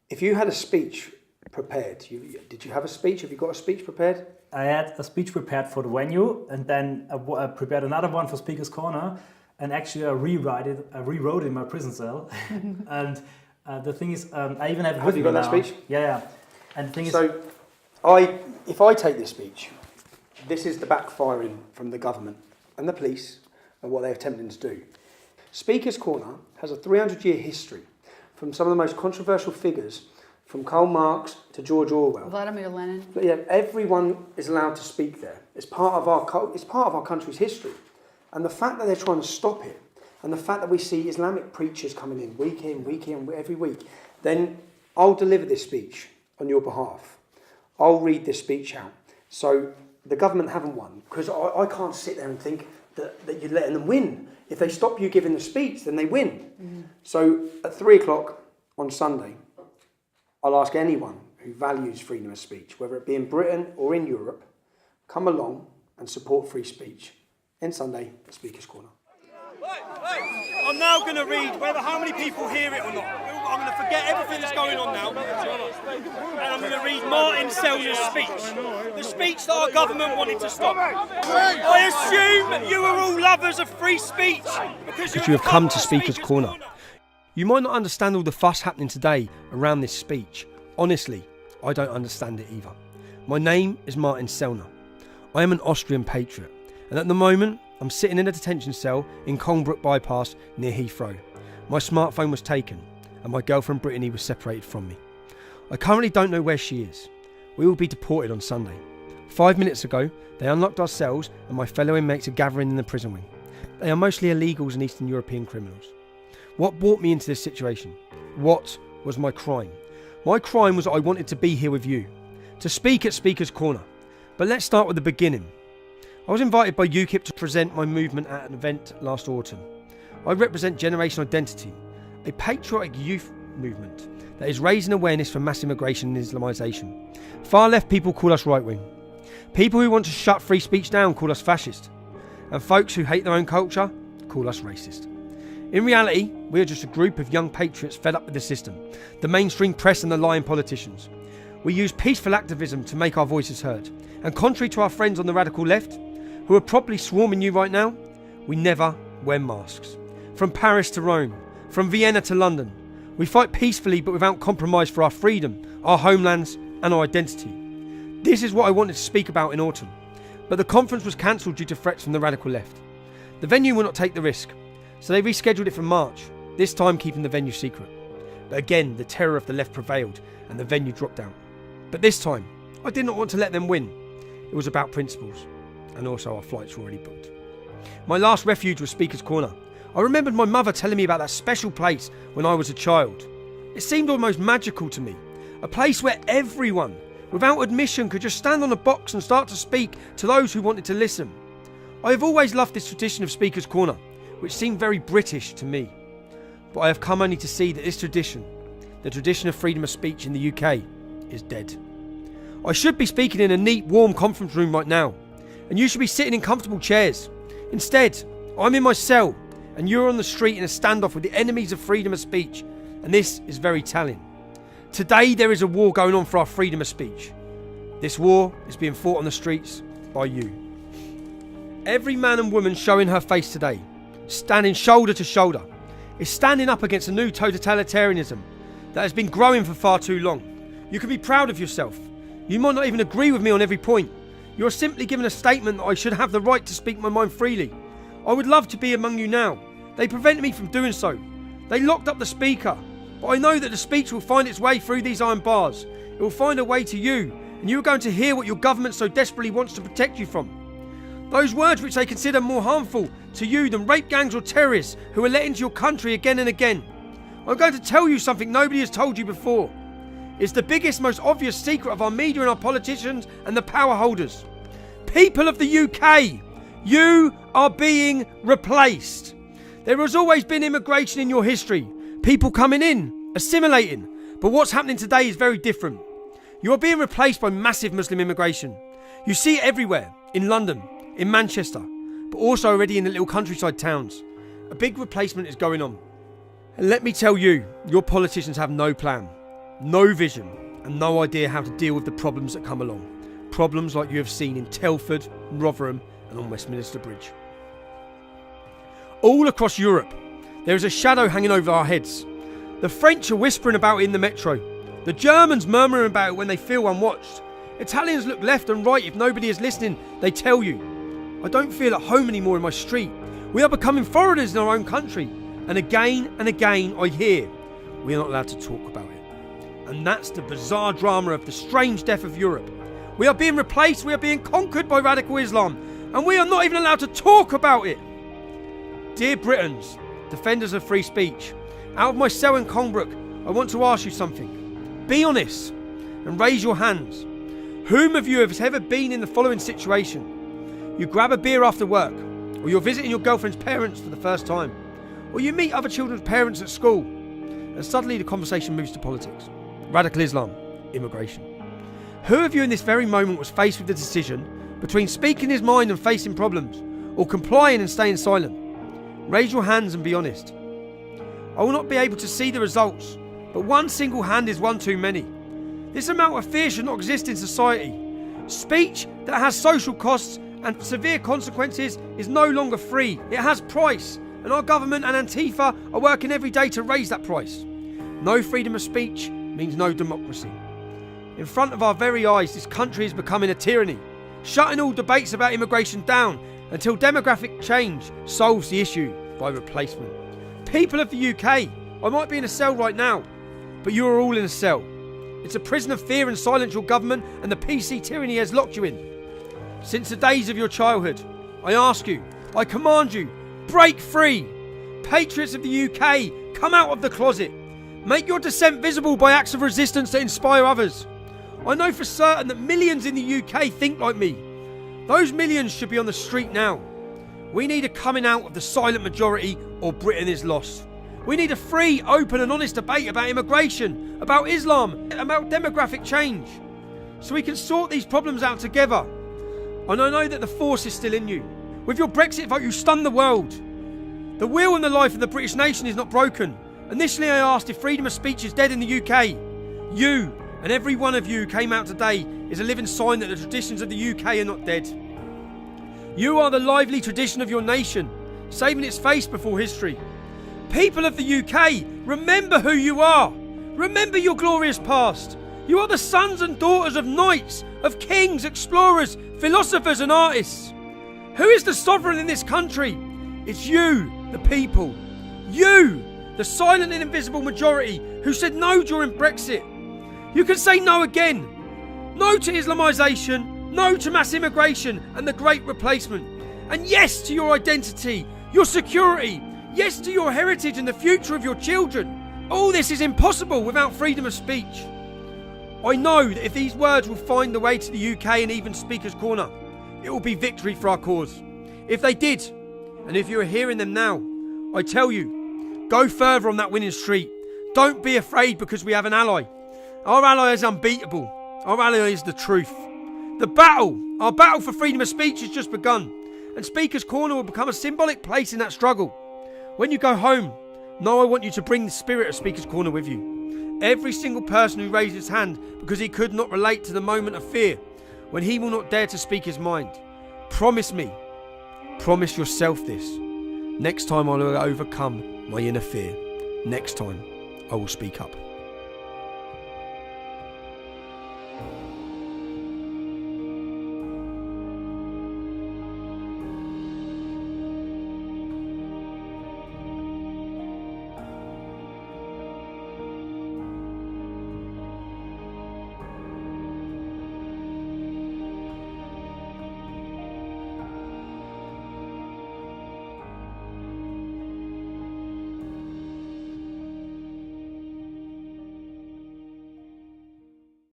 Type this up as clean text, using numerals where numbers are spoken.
If you had a speech prepared, did you have a speech? Have you got a speech prepared? I had a speech prepared for the venue, and then I prepared another one for Speaker's Corner, and actually I rewrote it in my prison cell. And the thing is, I even have it with me now. Have you got that speech? Yeah. And the thing is, if I take this speech, this is the backfiring from the government and the police and what they're attempting to do. Speaker's Corner has a 300-year history from some of the most controversial figures, from Karl Marx to George Orwell. Vladimir Lenin. But yeah, everyone is allowed to speak there. It's part of our country's history. And the fact that they're trying to stop it, and the fact that we see Islamic preachers coming in, week in, every week, then I'll deliver this speech on your behalf. I'll read this speech out. So the government haven't won, because I can't sit there and think that you're letting them win. If they stop you giving the speech, then they win. Mm. So at 3 o'clock on Sunday, I'll ask anyone who values freedom of speech, whether it be in Britain or in Europe, come along and support free speech in Sunday at Speaker's Corner. I'm now going to read, whether how many people hear it or not. I'm going to forget everything that's going on now, and I'm going to read Martin Sellner's speech. The speech that our government wanted to stop. I assume you are all lovers of free speech because you have come to Speaker's Corner. You might not understand all the fuss happening today around this speech. Honestly, I don't understand it either. My name is Martin Sellner. I am an Austrian patriot, and at the moment, I'm sitting in a detention cell in Colnbrook Bypass near Heathrow. My smartphone was taken, and my girlfriend Brittany was separated from me. I currently don't know where she is. We will be deported on Sunday. 5 minutes ago, they unlocked our cells, and my fellow inmates are gathering in the prison wing. They are mostly illegals and Eastern European criminals. What brought me into this situation? What was my crime? My crime was that I wanted to be here with you, to speak at Speaker's Corner. But let's start with the beginning. I was invited by UKIP to present my movement at an event last autumn. I represent Generation Identity, a patriotic youth movement that is raising awareness for mass immigration and Islamisation. Far left people call us right wing. People who want to shut free speech down call us fascist. And folks who hate their own culture call us racist. In reality, we are just a group of young patriots fed up with the system, the mainstream press and the lying politicians. We use peaceful activism to make our voices heard. And contrary to our friends on the radical left, who are probably swarming you right now, we never wear masks. From Paris to Rome, from Vienna to London, we fight peacefully but without compromise for our freedom, our homelands and our identity. This is what I wanted to speak about in autumn, but the conference was cancelled due to threats from the radical left. The venue will not take the risk, so they rescheduled it for March, this time keeping the venue secret. But again, the terror of the left prevailed and the venue dropped out. But this time, I did not want to let them win. It was about principles. And also our flights were already booked. My last refuge was Speaker's Corner. I remembered my mother telling me about that special place when I was a child. It seemed almost magical to me. A place where everyone, without admission, could just stand on a box and start to speak to those who wanted to listen. I have always loved this tradition of Speaker's Corner, which seemed very British to me. But I have come only to see that this tradition, the tradition of freedom of speech in the UK, is dead. I should be speaking in a neat, warm conference room right now, and you should be sitting in comfortable chairs. Instead, I'm in my cell, and you're on the street in a standoff with the enemies of freedom of speech, and this is very telling. Today there is a war going on for our freedom of speech. This war is being fought on the streets by you. Every man and woman showing her face today, standing shoulder to shoulder, is standing up against a new totalitarianism that has been growing for far too long. You can be proud of yourself. You might not even agree with me on every point. You're simply given a statement that I should have the right to speak my mind freely. I would love to be among you now. They prevented me from doing so. They locked up the speaker. But I know that the speech will find its way through these iron bars. It will find a way to you, and you are going to hear what your government so desperately wants to protect you from. Those words which they consider more harmful to you than rape gangs or terrorists who are let into your country again and again. I'm going to tell you something nobody has told you before. It's the biggest, most obvious secret of our media and our politicians and the power holders. People of the UK, you are being replaced. There has always been immigration in your history. People coming in, assimilating. But what's happening today is very different. You are being replaced by massive Muslim immigration. You see it everywhere, in London, in Manchester, but also already in the little countryside towns. A big replacement is going on. And let me tell you, your politicians have no plan. no vision, and no idea how to deal with the problems that come along. Problems like you have seen in Telford, Rotherham, and on Westminster Bridge. All across Europe, there is a shadow hanging over our heads. The French are whispering about it in the metro. The Germans murmuring about it when they feel unwatched. Italians look left and right if nobody is listening, they tell you. I don't feel at home anymore in my street. We are becoming foreigners in our own country. And again I hear, we are not allowed to talk about it. And that's the bizarre drama of the strange death of Europe. We are being replaced, we are being conquered by radical Islam, and we are not even allowed to talk about it. Dear Britons, defenders of free speech, out of my cell in Colnbrook, I want to ask you something. Be honest and raise your hands. Whom of you has ever been in the following situation? You grab a beer after work, or you're visiting your girlfriend's parents for the first time, or you meet other children's parents at school, and suddenly the conversation moves to politics, radical Islam, immigration. Who of you in this very moment was faced with the decision between speaking his mind and facing problems, or complying and staying silent? Raise your hands and be honest. I will not be able to see the results, but one single hand is one too many. This amount of fear should not exist in society. Speech that has social costs and severe consequences is no longer free. It has price, and our government and Antifa are working every day to raise that price. No freedom of speech means no democracy. In front of our very eyes, this country is becoming a tyranny, shutting all debates about immigration down until demographic change solves the issue by replacement. People of the UK, I might be in a cell right now, but you are all in a cell. It's a prison of fear and silence your government and the PC tyranny has locked you in. Since the days of your childhood, I ask you, I command you, break free. Patriots of the UK, come out of the closet. Make your dissent visible by acts of resistance that inspire others. I know for certain that millions in the UK think like me. Those millions should be on the street now. We need a coming out of the silent majority or Britain is lost. We need a free, open and honest debate about immigration, about Islam, about demographic change, so we can sort these problems out together. And I know that the force is still in you. With your Brexit vote, you stunned the world. The will and the life of the British nation is not broken. Initially, I asked if freedom of speech is dead in the UK. You, and every one of you who came out today, is a living sign that the traditions of the UK are not dead. You are the lively tradition of your nation, saving its face before history. People of the UK, remember who you are. Remember your glorious past. You are the sons and daughters of knights, of kings, explorers, philosophers and artists. Who is the sovereign in this country? It's you, the people. You, the silent and invisible majority who said no during Brexit. You can say no again. No to Islamisation, no to mass immigration and the great replacement. And yes to your identity, your security, yes to your heritage and the future of your children. All this is impossible without freedom of speech. I know that if these words will find the way to the UK and even Speaker's Corner, it will be victory for our cause. If they did, and if you are hearing them now, I tell you, go further on that winning streak. Don't be afraid because we have an ally. Our ally is unbeatable. Our ally is the truth. Our battle for freedom of speech has just begun, and Speaker's Corner will become a symbolic place in that struggle. When you go home, now I want you to bring the spirit of Speaker's Corner with you. Every single person who raised his hand because he could not relate to the moment of fear, when he will not dare to speak his mind. Promise me, promise yourself this. Next time I will overcome my inner fear. Next time I will speak up.